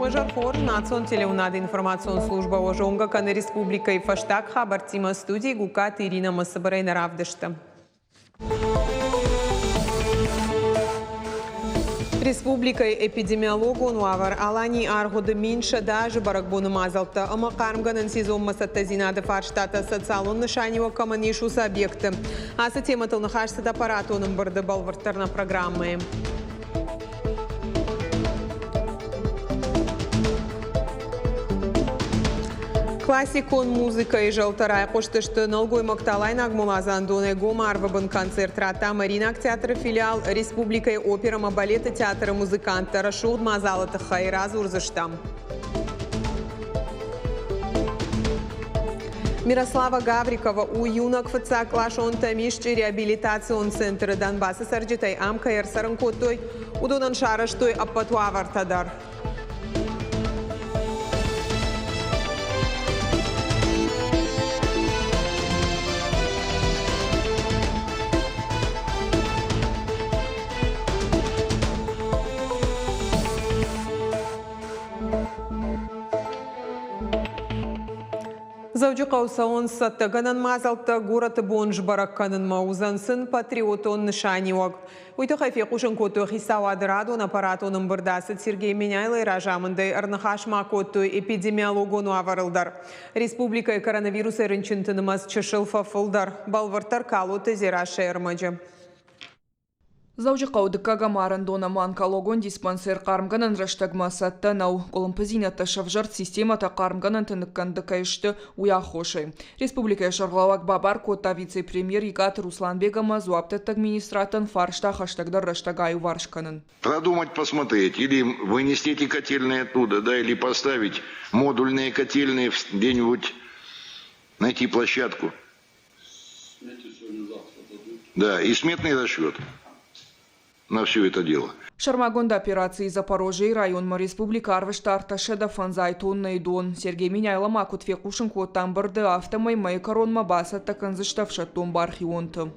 Мажархор, Национ телеунад информацион служба ожонга кан республика и фаштак хабар тима студии гукат Ирина Масабарай наравдышта. Республика эпидемиологон вавар алани аргоды меньше даже баракбону мазалта, ама кармганан сезон масаттазинада фарштата социалон нышанева каманишус объекты. А с тем это нахашься аппаратоном барды балвартерна программы. Классикон музыка и желтарай коштышты налгой макталай нагмулазан доне гомарвабын концерт рата Маринак театр филиал Республика и опера балета театра музыканта Рашуд Мазалата Хайраз Урзаштам. Мирослава Гаврикова у юнак фца клашон тамишчи реабилитацион центр Донбасса сарджитай амкаер саранкотой удонан шараштой аппатуавартадар. Завжди каусаон саттаганан мазалта город бонж баракканын маузансын патриотон нышаниог. Уйты хайфе кушын кото хисавадырадон аппаратонын бырдасы Сергей Меняйлы ражамындай арнахаш макото эпидемиологону аварылдар. Республика коронавирус эринчинтынымаз чышыл фафылдар. Балвартар калоты зераше эрмаджы. Завжди каудыка гамаран дона манкалогон диспансер кармганан раштагмасатта нау колумпазинята шавжарт системата кармганан тыныккандыка ишты уяхоши. Республика шарлавак бабар кота вице-премьер Егат Русланбегама зуаптет администратан фаршта хаштагдар раштагаю варшканын. Продумать, посмотреть, или вынести эти котельные оттуда, да, или поставить модульные котельные где-нибудь, найти площадку. Да, и сметный расчет на все это дело. Шармагонда операции Запорожье район республика Арвештарта Шеда Фанзайтон Найдон. Сергей Меняйло Макут Фекушин Котамбарде автомой Майкорон Мабаса Таканзыштавша Томбархионта.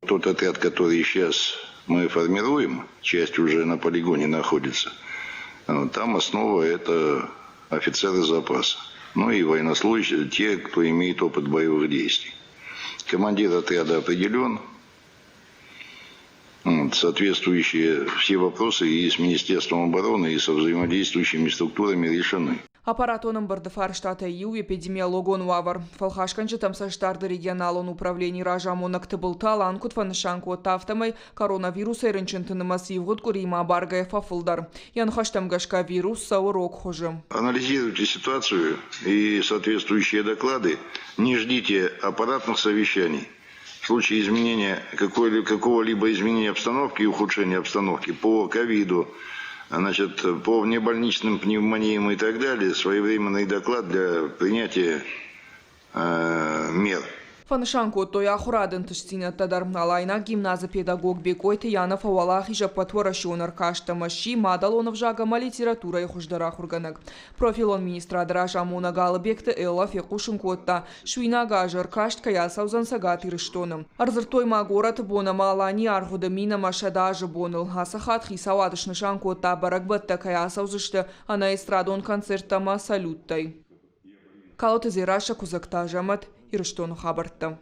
Тот отряд, который сейчас мы формируем, часть уже на полигоне находится. Там основа это офицеры запаса. Ну и военнослужащие, те, кто имеет опыт боевых действий. Командир отряда определен. Соответствующие все вопросы и с Министерством обороны, и со взаимодействующими структурами решены. Аппаратоном Бардефар штата ИУ эпидемиологон вавар. Фалхашканчы тамсаштарды регионалон управлений ражамонак тыбылта ланкут фанышанку тафтамай коронавирус эринчентыны массивгут курима баргая фафылдар. Янхаштамгашка вирус саурок хожим. Анализируйте ситуацию и соответствующие доклады. Не ждите аппаратных совещаний. В случае изменения какого-либо изменения обстановки и ухудшения обстановки по ковиду, значит, по внебольничным пневмониям и так далее, своевременный доклад для принятия мер. Фанышанку той ахурадын тыштина тадар алайна гимназы педагог бекойты Янов авалах иже патворашионар каштамаши мадалонов жагама литература и хуждара хурганак. Профилон министра дражамуна галыбекты Элла Фекушин котта шуйнага жар кашт каясаузан сагат ирыштоным. Арзыртой магорат бонама алани архуда мина машадажы боныл. Асахат хисавадышнышан котта баракбатта каясаузышты ана эстрадон концерттама салюттай. Калоты зираша кузакта жамат ирыштону хабартта.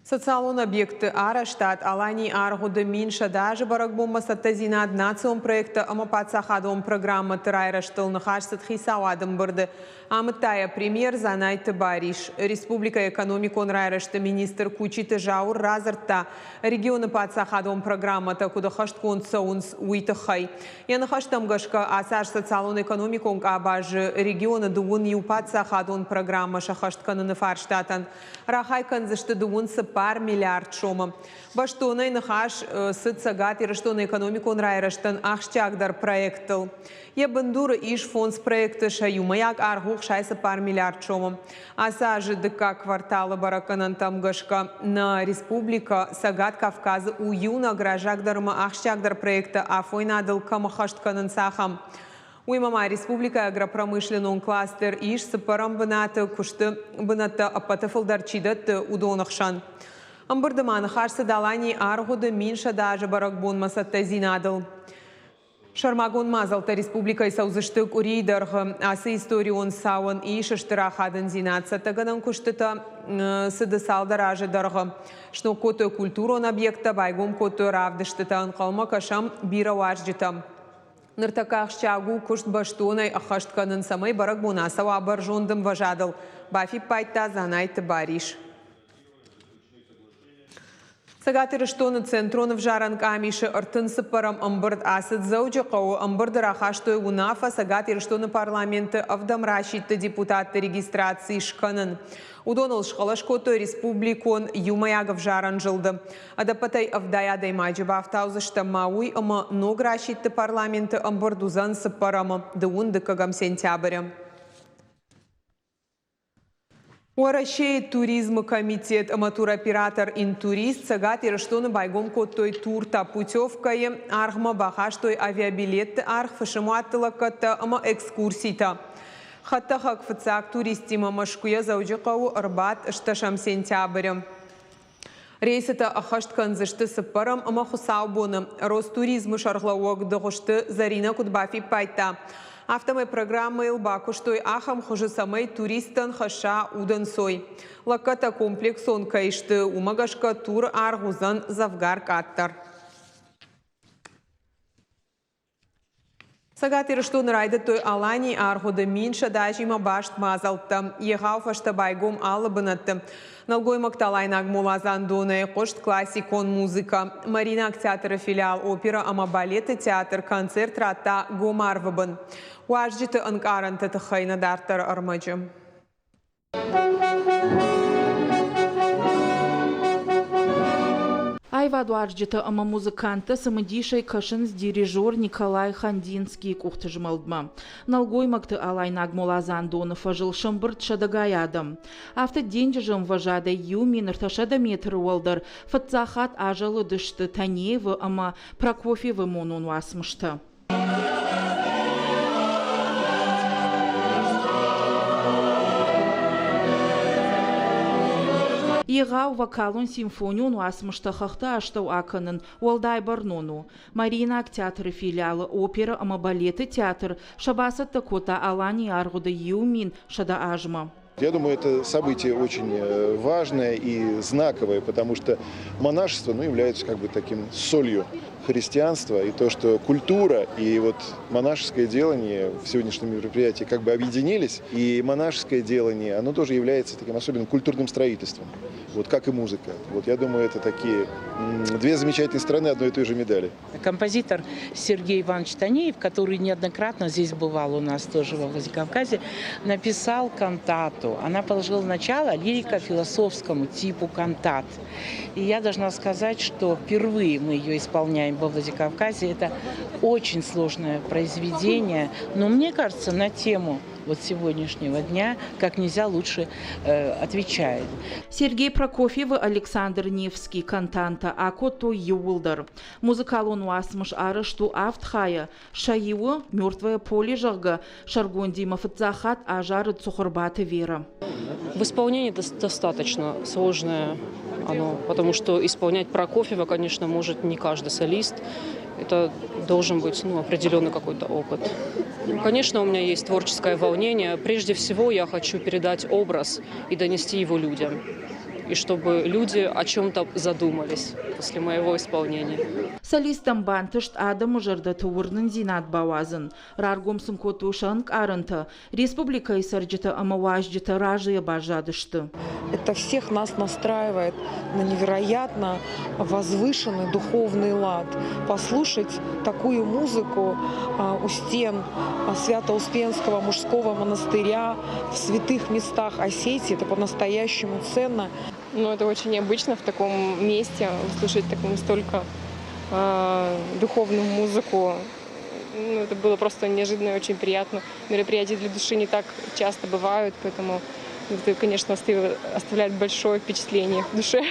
Социалон объекты ара штат алани аргуды минша даже баракбомба саттазина национ проекта амапацахадом программа тырайра штылнахашсат хисавадым бырды. Амытая премьер Занайты Бариш. Республика экономикон райрашты министр Кучиты Жаур разырта. Регионы пацахадом программа такуда хашткон саунс уйтахай. Янахаштамгашка асар социалон экономикон абажы регионы дуун ю пацахадон программа шахаштканы фарштатан. Рахайкан зашты дуун пар миллиард шома. Баштоной нахаш сыт сагат и раштон экономикон райраштан ахштягдар проектыл. Ебандура иш фонд проекта шаю маяк аргух шайса пар миллиард шома. Асажи ДК квартала бараканан тамгашка на республика сагат Кавказа уюна гражагдарма ахштягдар проекта афойнадыл камахаштканан сахам. Уймама республика агропромышленный кластер иш сыпарам бната кушты бната апатафылдар чидат удонахшан. Амбардаманы харсы далани аргуды минша даже баракбон масаттазинадыл. Шармагон Мазалта Республика Саузыштык урейдырғы асы историон сауын ишыштыра хадын зинатса тагынан күштіта сыды салдар ажыдырғы. Шно кото культурон объекта байгом кото равдыштыта анқалма кашам бира важжыта. Ныртаках щагу күшт баштонай ахаштканын самай барак бонаса вабар жондым важадыл. Бафи пайта занайты бариш. Сагатыры штоны центронов жаран камиши артын сыпарам амбырд асыд зауджи қау амбырды рахаштой унафа сагатыры штоны парламенты авдамрашитты депутатты регистрации шканын. Удоныл шқалашкотой республикон юмаягов жаран жылды. Адапатай авдаядай маджиба автаузышта мауи ама нограшитты парламенты амбырдузан сыпарамы дыунды кагам сентября. Уарашей туризм комитет аматуроператор интурист сагатыры штоны байгом коттой турта путевкае архма бахаштой авиабилетты арх фашимуаттылаккатта ама экскурсита. Хатта хакфыцак туристима машкуя заужиқау арбат шташам сентября. Рейсыта ахашткан зышты сыпарам ама хусаубоны. Ростуризмы шарглауак дұғышты Зарина Кудбафи пайта. Автомай программы илбакуштой ахам хожы самай туристан хаша удан сой. Лаката комплексон кайшты умагашка тур аргузан завгар каттар. Сагатыры штон райды той алани аргуды минша дажима башт мазалты. Егау фашта байгом алыбынатты. Налгой макталайнаг мулазан доны кошт классикон музыка. Марина театр филиал опера ама балеты театр концерт рата гомарвабын. Уажжиты анкаранты тахайна дартар армаджы. Айваду арджита ама музыканта самыдишай кашынс дирижер Николай Хандинский кухтыжмалдма. Налгой макты алайнаг мулазан доны фажыл шамбырт шадагаядам. Авто деньжым важада юмин рташада метр уалдар фатцахат ажалы дышты танеевы ама Прокофьевы монун васмышты. Егау вокалун симфонион уасмыштахахта аштау аканын уалдай барнону. Марина театр филиалы опера ама балеты театр шабасатта кота алани аргуда юмин шада ажма. Я думаю, это событие очень важное и знаковое, потому что монашество является как бы таким солью христианства, и то, что культура и вот монашеское делание в сегодняшнем мероприятии как бы объединились, и монашеское делание, оно тоже является таким особенным культурным строительством, вот как и музыка. Вот я думаю, это такие две замечательные стороны одной и той же медали. Композитор Сергей Иванович Танеев, который неоднократно здесь бывал у нас тоже во Владикавказе, написал кантату. Она положила начало лирико-философскому типу кантат. И я должна сказать, что впервые мы ее исполняем во Владикавказе. Это очень сложное произведение, но мне кажется, на тему вот сегодняшнего дня как нельзя лучше отвечает. Сергей Прокофьев, Александр Невский, кантанта Акото Юлдар. Музыкалон уасмыш арышту автхая, шаиу мертвое поле жага, шаргондима фатзахат ажары цухурбаты вера. В исполнении достаточно сложное оно, потому что исполнять Прокофьева, конечно, может не каждый солист. Это должен быть определенный какой-то опыт. Конечно, у меня есть творческое волнение. Прежде всего, я хочу передать образ и донести его людям. И чтобы люди о чем-то задумались после моего исполнения. Солистам бантышт адам жырда туурнын зинат бауазын. Раргомсын котушанг арынты. Республика исарджита амаважджита ражия бажадышты. Это всех нас настраивает на невероятно возвышенный духовный лад. Послушать такую музыку у стен Свято-Успенского мужского монастыря в святых местах Осетии, это по-настоящему ценно. Ну, это очень необычно в таком месте услышать такую столько духовную музыку. Ну, это было просто неожиданно и очень приятно. Мероприятия для души не так часто бывают, поэтому это, конечно, оставляет большое впечатление в душе.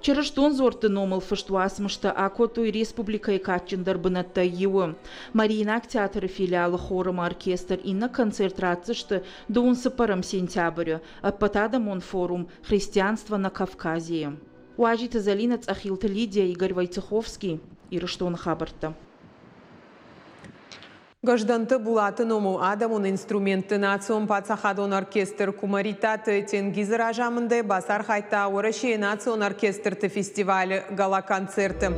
Черештон зорты номал фаштуасмышта Акоту и республика и катчендар бынатта его. Марина театр филиалы хором оркестр и на концерт рацышты дун сыпарам сентября, отпатадам он форум «Христианство на Кавказе». Уажита Залинец Ахилта Лидия Игорь Войцеховский и Рештон Хабарта. Гажданты булатын ому адамун инструменты национ пацахадон оркестр кумаритаты тенгизы ражамынды басар хайта ораши национ оркестрты фестивалі гала-концерты.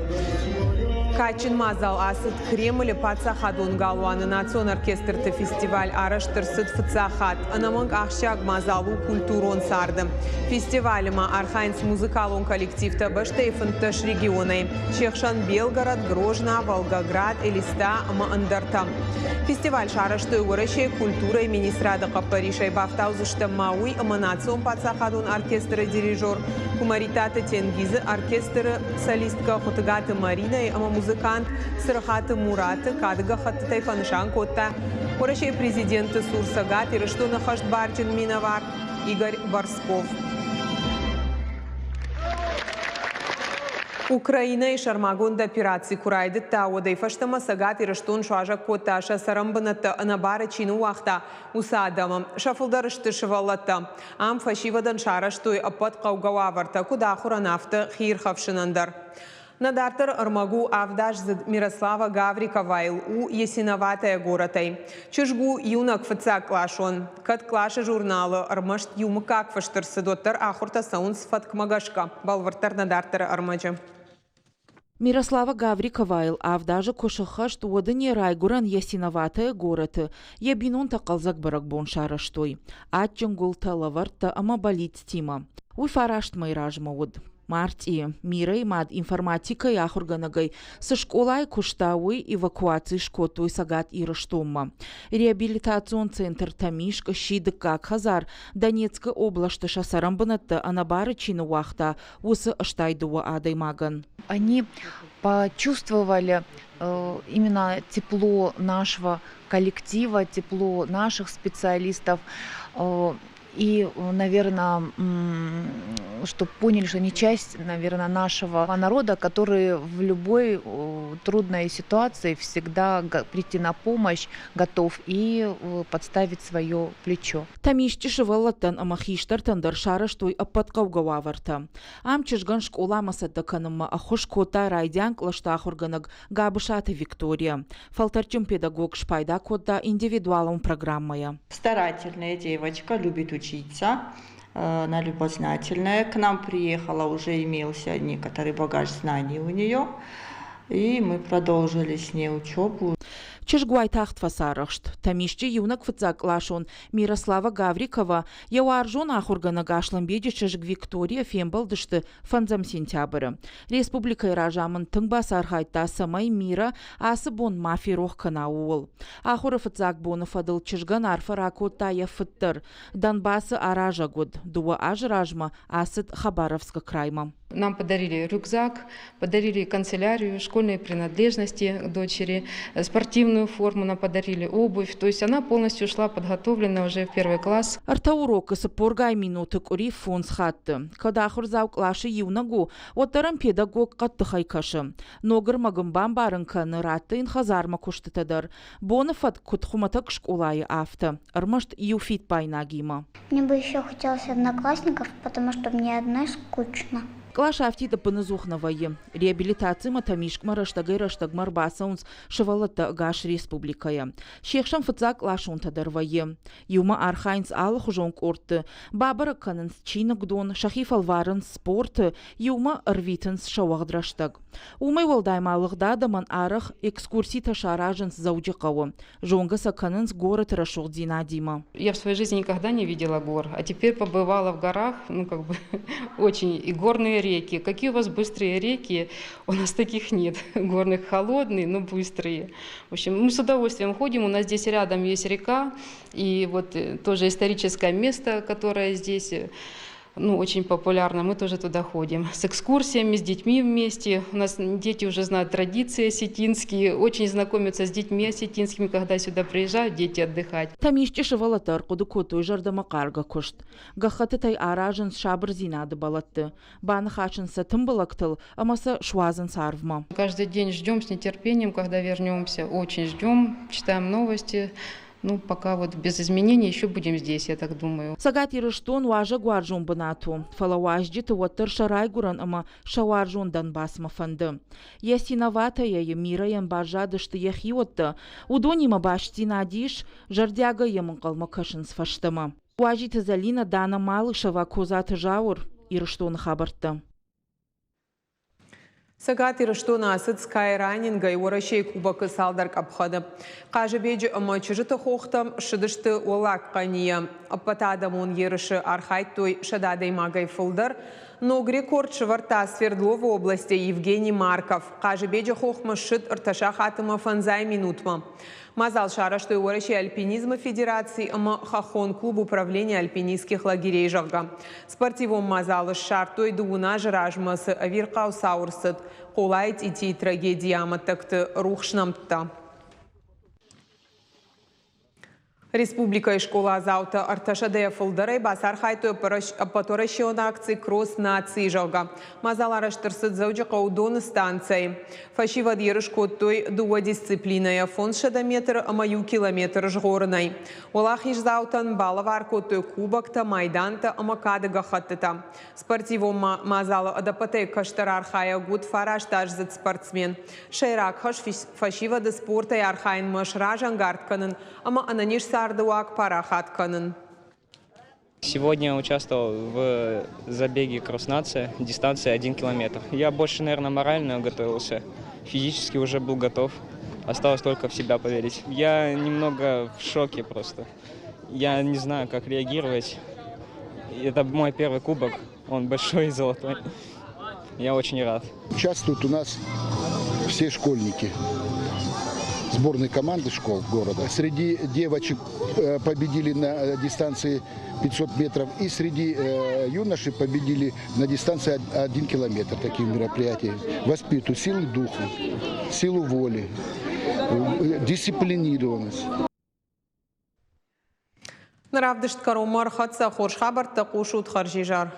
Качин мазал асыт Кремль пацахадон галуаны национ оркестрты фестиваль араштырсыт фыцахат. Анамонг ахшаг мазалу культурон сарды. Фестиваліма Архаинс музыкалон коллективта баштейфынтыш регионы. Чехшан Белгород, Грожна, Волгоград, Элиста, Маандарта. Фестиваль шарашты урышей культурой министрады Капаришей Бафтаузышты Мауи национ пацахадон оркестры дирижер Кумаритаты Тенгизы оркестры солистка Хотыгаты Марина и музыкант Сырхаты Мураты Кадыга Хаттытай Фанышан Котта урышей президенты Сурсагат и Рыштуна Хаштбарчин Миновар Игорь Борсков. Украина и Шармагонда операции курайды таудай фаштама сагат и раштун шуажа коташа сарамбаната анабара чину вахта усадама шафулдарышты шывалата ам фашивадан шараштой апат каугаварта куда хуранафта хирхавшинандар. Надартар армагу авдаш Мирослава Гавриковайл у Ясиноватая горотай. Чешгу юнак фыца клашон. Кат клаша журнала армашт юмакак фаштырсы доттар ахурта саунс фаткмагашка. Балвартар надартар армаджа. Мирослава Гавриковайл авдажа кошахашт водыне райгуран Ясиноватая гороты. Ябинун тақалзак баракбон шараштой. Атчунгул талаварта ама болит стима. Уй фарашт майражма вод. Марти мирой мад информатика яхурганагай со школой куштауи эвакуации шкотуй сагат и раштомма. Реабилитацион центр Тамишка Шидыка Хазар Донецкая область шасарамбаната анабара чину вахта усы аштайдуа адаймаган. Они почувствовали именно тепло нашего коллектива, тепло наших специалистов. И, наверное, что поняли, что они часть, наверное, нашего народа, который в любой трудной ситуации всегда прийти на помощь готов и подставить свое плечо. Тамишчи шевалаттан амахиштар тандар шараштой аппаткаугаварта. Амчишган школа масадаканама ахушкота райдянк лаштахурганаг габышаты Виктория. Фалтарчим педагог шпайда кода индивидуалом программая. Старательная девочка, любит учиться. Она любознательная. К нам приехала, уже имелся некоторый багаж знаний у нее. И мы продолжили с ней учебу. Чешгуай тахт фасарашт. Тамишчи юнак фыцак лашон Мирослава Гаврикова яуаржон ахургана гашламбеди чешг Виктория фембалдышты фанзам сентябры. Республика иражамын тыңбас архайта самай мира асыбон мафирох канаул. Ахуры фыцак боны фадыл чешган арфаракота я фыттыр. Донбассы аража год. Дуа ажражма асыт Хабаровска крайма. Нам подарили рюкзак, подарили канцелярию, школьные принадлежности дочери, спортивную форму нам подарили, обувь. То есть она полностью шла подготовлена уже в первый класс. Арта урока сапоргай минуты кури фон схатты. Когда ахурзау клаши юнагу, оттарам педагог каттыхай кашы. Ногыр магымбан барынка ныраты инхазарма куштытадар. Бонафат кутхуматак школай авто. Армашт юфит пайнагима. Мне бы еще хотелось одноклассников, потому что мне одной скучно. Клаша автита паназухнавае. Реабилитация матамишкма раштагай раштагмар басаунс шевалата гаш республикая. Шехшам фыцак лашун тадарвае. Юма Архаинс алых жонг орты. Бабара канынс чинагдон, шахиф алварынс спорт, юма рвитынс шавагдраштаг. Умай валдаймалых дадаман арах экскурсий ташаражынс заудикавы. Жонгаса канынс город рашух динадима. Я в своей жизни никогда не видела гор, а теперь побывала в горах, очень и горные реки. Какие у вас быстрые реки? У нас таких нет. Горных холодные, но быстрые. В общем, мы с удовольствием ходим. У нас здесь рядом есть река. И вот тоже историческое место, которое здесь очень популярно. Мы тоже туда ходим. С экскурсиями, с детьми вместе. У нас дети уже знают традиции осетинские. Очень знакомятся с детьми осетинскими, когда сюда приезжают дети отдыхать. Тамишчи шевалатар куду котой жардама карга кошт. Гахаты тай аражын шабр зинады балатты. Баны хачынса тым балактыл, амаса шуазын сарвма. Каждый день ждем с нетерпением, когда вернемся. Очень ждем, читаем новости. Ну, пока вот без изменений еще будем здесь, я так думаю. Сагат ирыштон важа гуаржон бынату. Фалаважди туаттыр шарай гуран ама шаваржон Донбасс мафанды. Ясиноватая мира ян бажадышты яхиотты. Удонима башти надиш жардяга ямын қалма кашын сфаштыма. Важи тазалина дана малышева козаты жаур ирыштон хабарты. Сагат ирыштон асыд скайранинга и орашей кубакы салдар капхады. Қажы беджі ұмачыжыты хоқтым шыдышты олак қания. Аппатадамон ерыші архайтой шададай магай фылдар. Но рекорд шварта Свердлова области Евгений Марков. Қажы беджі хоқмы шыд ырташа хатыма фанзай минутма. Мазал шара, что и орашей альпинизма федерации ама хахон клуб управления альпинистских лагерей жага. Спортивом мазалы шартой дугуна жражмасы авирқау саурсыд. Қолайт ити трагедияма такты рухшнамтта. Республика и школа заута арташадея фылдырай басар хайтой паторащион акции кросс нации жога. Мазалара штырсыд зауджи қаудоны станции. Фашивад ерышкоттой дуа дисциплиная фон шадаметр амаю километр жгорнай. Олахиш заутан балаваркоттой кубакта майданта амакадыга хаттыта. Спортивом мазала адапатей каштар архая гуд фараштаж зад спортсмен. Шайрак хаш фашивады спорта и архайн машражан гартканын, ама ананиш Сегодня участвовал в забеге кросс-нация, дистанция 1 километр. Я больше, наверное, морально готовился, физически уже был готов. Осталось только в себя поверить. Я немного в шоке просто. Я не знаю, как реагировать. Это мой первый кубок, он большой и золотой. Я очень рад. Участвуют у нас все школьники сборной команды школ города. Среди девочек победили на дистанции 500 метров и среди юношей победили на дистанции 1 километр. Такие мероприятия воспитывают силу духа, силу воли, дисциплинированность. Наравдышт каромар хатса хорш хабарта кушут харжижар.